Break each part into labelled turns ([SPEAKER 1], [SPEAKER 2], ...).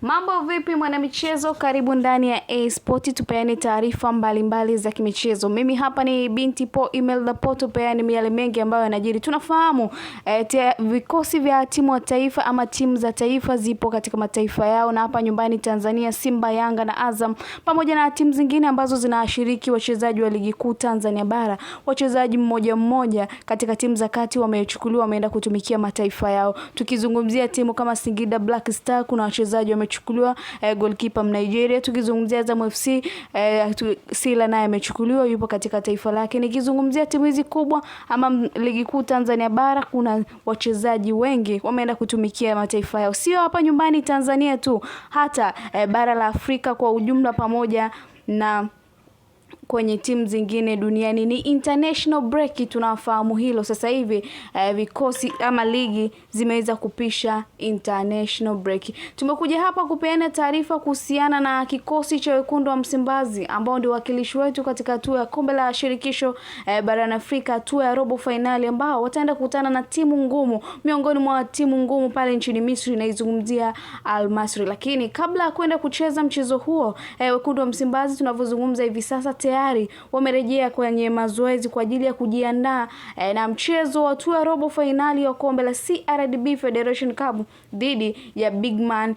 [SPEAKER 1] Mambo vipi mwanamichezo, karibu ndani ya A-Sport tupeane taarifa mbalimbali za kimichezo. Mimi hapa ni binti po Imelda po, tupeane miale mengi ambayo yanajiri. Tunafahamu vikosi vya timu wa taifa ama timu za taifa zipo katika mataifa yao, na hapa nyumbani Tanzania Simba, Yanga na Azam pamoja na timu zingine ambazo zinashiriki wachezaji wa ligi kuu Tanzania bara. Wachezaji mmoja katika timu za kati wamechukuliwa, wameenda kutumikia mataifa yao. Tukizungumzia timu kama Singida Black Star, kuna wachezaji wamechukuliwa, goalkeeper Nigeria. Tukizungumzia Azam FC, Sila naye amechukuliwa, yupo katika taifa lake. Nikizungumzia timu hizi kubwa ama ligi kuu Tanzania bara, kuna wachezaji wengi wameenda kutumikia mataifa yao, sio hapa nyumbani Tanzania tu, hata bara la Afrika kwa ujumla pamoja na kwenye timu zingine duniani. Ni international break, tunafahamu hilo. Sasa hivi vikosi ama ligi zimeweza kupisha international break. Tumekuja hapa kupeana taarifa kuhusiana na kikosi cha wekundu wa Msimbazi ambao ndio wakilishi wetu katika hatua ya kombe la shirikisho barani Afrika, hatua ya robo finali, ambao wataenda kukutana na timu ngumu, miongoni mwa timu ngumu pale nchini Misri, naizungumzia Al Masry. Lakini kabla ya kwenda kucheza mchezo huo, wekundu wa Msimbazi tunavyozungumza hivi sasa tayari wamerejea kwenye mazoezi kwa ajili ya kujiandaa na mchezo wa hatua ya robo finali ya kombe la CRDB Federation Cup dhidi ya Bigman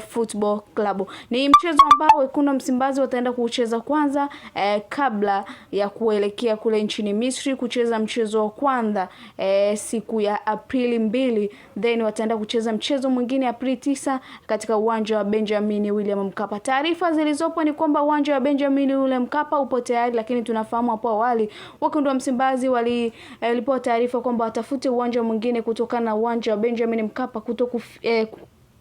[SPEAKER 1] Football Club. Ni mchezo ambao wekundu wa Msimbazi wataenda kucheza kwanza kabla ya kuelekea kule nchini Misri kucheza mchezo wa kwanza siku ya Aprili 2, then wataenda kucheza mchezo mwingine Aprili 9 katika uwanja wa Benjamin William Mkapa. Taarifa zilizopo ni kwamba uwanja wa Benjamin William Mkapa upo tayari, lakini tunafahamu hapo awali wekundu wa Msimbazi walipewa taarifa kwamba watafute uwanja mwingine kutokana na uwanja wa Benjamin Mkapa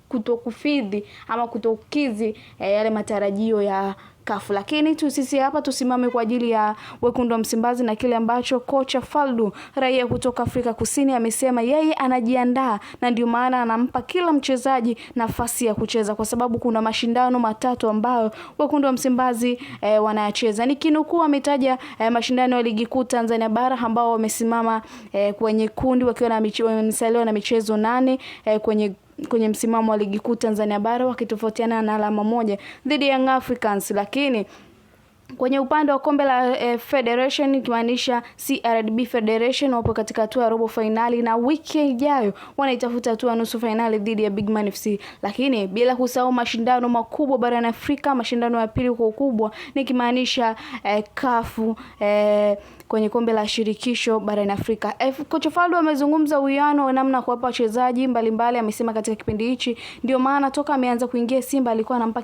[SPEAKER 1] kutokufidhi ama kutokizi yale matarajio ya kafu. Lakini sisi hapa tusimame kwa ajili ya wekundu wa Msimbazi na kile ambacho kocha Faldu, raia kutoka Afrika Kusini, amesema yeye anajiandaa, na ndio maana anampa kila mchezaji nafasi ya kucheza, kwa sababu kuna mashindano matatu ambayo wekundu wa Msimbazi wanayacheza. Nikinukuu, ametaja mashindano ya ligi kuu Tanzania bara ambao wamesimama kwenye kundi wakiwa na michezo 8 kwenye msimamo wa ligi kuu Tanzania bara, wakitofautiana na alama moja dhidi ya Young Africans. Lakini kwenye upande wa kombe la Federation, kimaanisha CRDB Federation, wapo katika hatua ya robo finali, na wiki ijayo wanaitafuta hatua ya nusu finali dhidi ya Bigman FC. Lakini bila kusahau mashindano makubwa barani Afrika, mashindano ya pili kwa ukubwa, nikimaanisha kafu kwenye kombe la shirikisho barani Afrika. Kocha Faldo amezungumza uwiano namna kuwapa wachezaji mbalimbali. Amesema katika kipindi hichi ndio maana toka ameanza kuingia Simba alikuwa anampa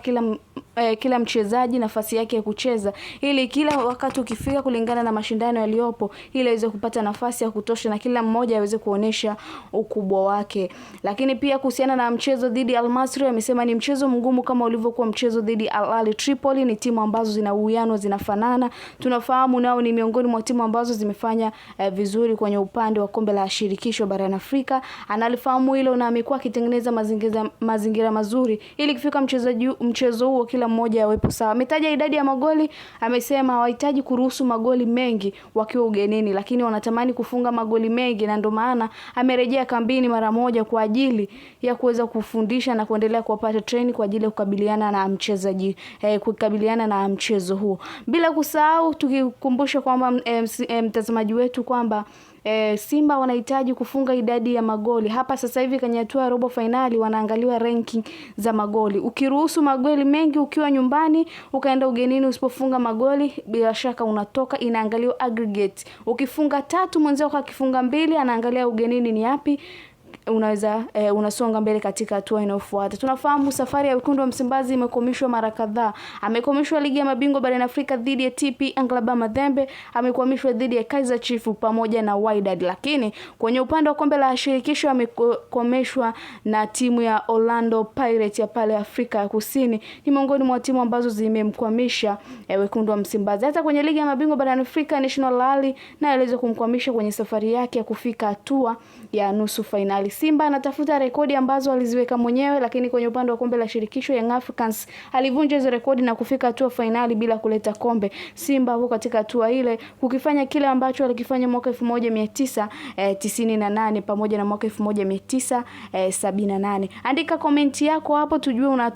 [SPEAKER 1] kila mchezaji nafasi yake ya kucheza, ili kila wakati ukifika kulingana na mashindano yaliyopo, ili aweze kupata nafasi ya kutosha na kila mmoja aweze kuonesha ukubwa wake. Lakini pia kuhusiana na mchezo dhidi ya Al Masry, amesema ni mchezo mgumu kama ulivyokuwa mchezo dhidi ya Al Ahly Tripoli. Ni timu ambazo zina uwiano, zinafanana. Tunafahamu nao ni miongoni mwa timu ambazo zimefanya vizuri kwenye upande wa kombe la shirikisho barani Afrika. Analifahamu hilo na amekuwa akitengeneza mazingira mazuri ili kufika mchezo huo kila mmoja awepo sawa. Ametaja idadi ya magoli, amesema hawahitaji kuruhusu magoli mengi wakiwa ugenini, lakini wanatamani kufunga magoli mengi, na ndio maana amerejea kambini mara moja kwa ajili ya kuweza kufundisha na kuendelea kuwapata training kwa ajili ya kukabiliana na mchezo huo. Bila kusahau tukikumbusha kwamba mtazamaji wetu kwamba Simba wanahitaji kufunga idadi ya magoli. Hapa sasa hivi kwenye hatua ya robo finali wanaangaliwa ranking za magoli. Ukiruhusu magoli mengi ukiwa nyumbani, ukaenda ugenini usipofunga magoli, bila shaka unatoka. Inaangaliwa aggregate. Ukifunga 3 mwenzao akifunga 2, anaangalia ugenini ni yapi, unaweza unasonga mbele katika hatua inayofuata. Tunafahamu safari ya wekundu wa Msimbazi imekomeshwa mara kadhaa. Amekomeshwa ligi ya mabingwa barani Afrika dhidi ya TP Englebert Mazembe, amekomeshwa dhidi ya Kaizer Chiefs pamoja na Wydad. Lakini kwenye upande wa kombe la shirikisho amekomeshwa na timu ya Orlando Pirates ya pale Afrika ya Kusini. Ni miongoni mwa timu ambazo zimemkwamisha wekundu wa Msimbazi. Hata kwenye ligi ya mabingwa barani Afrika, National Rally nayo iliweza kumkwamisha kwenye safari yake ya kufika hatua ya nusu finali. Simba anatafuta rekodi ambazo aliziweka mwenyewe, lakini kwenye upande wa kombe la shirikisho Young Africans alivunja hizo rekodi na kufika hatua finali bila kuleta kombe. Simba huko katika hatua ile kukifanya kile ambacho alikifanya mwaka 1998 pamoja na mwaka 1978. Andika komenti yako hapo tujue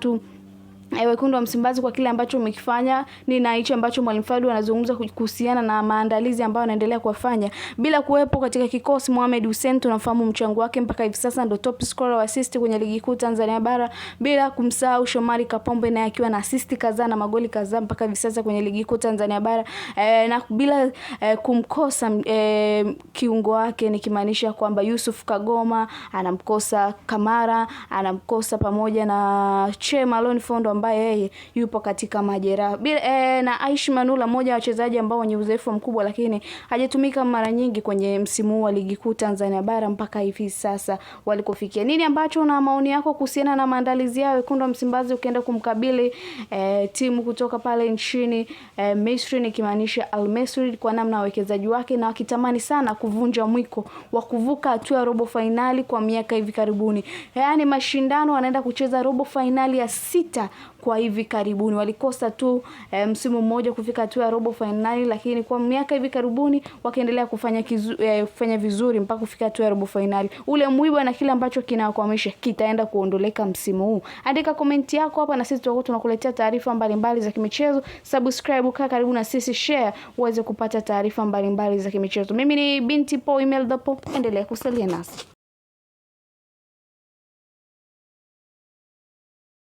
[SPEAKER 1] wekundu wa Msimbazi kwa kile ambacho umekifanya, na hicho ambacho Mwalimu Fadlu anazungumza kuhusiana na maandalizi ambayo anaendelea kufanya. Bila kuwepo katika kikosi Mohamed Hussein, tunafahamu mchango wake mpaka hivi sasa ndio top scorer wa assist kwenye ligi kuu Tanzania bara, bila kumsahau Shomari Kapombe naye akiwa na assist kadhaa na magoli kadhaa mpaka hivi sasa kwenye ligi kuu Tanzania bara, na bila kumkosa kiungo wake, nikimaanisha kwamba Yusuf Kagoma anamkosa, Kamara anamkosa, pamoja na Che Malone Fondo ambaye yeye yupo katika majeraha. Na Aishi Manula, mmoja wa wachezaji ambao wenye uzoefu mkubwa, lakini hajatumika mara nyingi kwenye msimu huu wa ligi kuu Tanzania bara mpaka hivi sasa walikofikia. Nini ambacho na maoni yako kuhusiana na maandalizi yao wekundu wa Msimbazi ukienda kumkabili timu kutoka pale nchini Misri, nikimaanisha Al Masry, kwa namna wawekezaji wake na wakitamani sana kuvunja mwiko wa kuvuka hatua ya robo finali kwa miaka hivi karibuni. Yaani mashindano wanaenda kucheza robo finali ya 6 kwa hivi karibuni. Walikosa tu msimu mmoja kufika hatua ya robo finali, lakini kwa miaka hivi karibuni wakaendelea kufanya vizuri mpaka kufika hatua ya robo finali. Ule mwiba na kile ambacho kinawakwamisha kitaenda kuondoleka msimu huu. Andika komenti yako hapa na sisi tutakuwa tunakuletea taarifa mbalimbali za kimichezo. Subscribe, kaa karibu na sisi, share uweze kupata taarifa mbalimbali za kimichezo. Mimi ni Binti Po, email dapo, endelea kusalia nasi.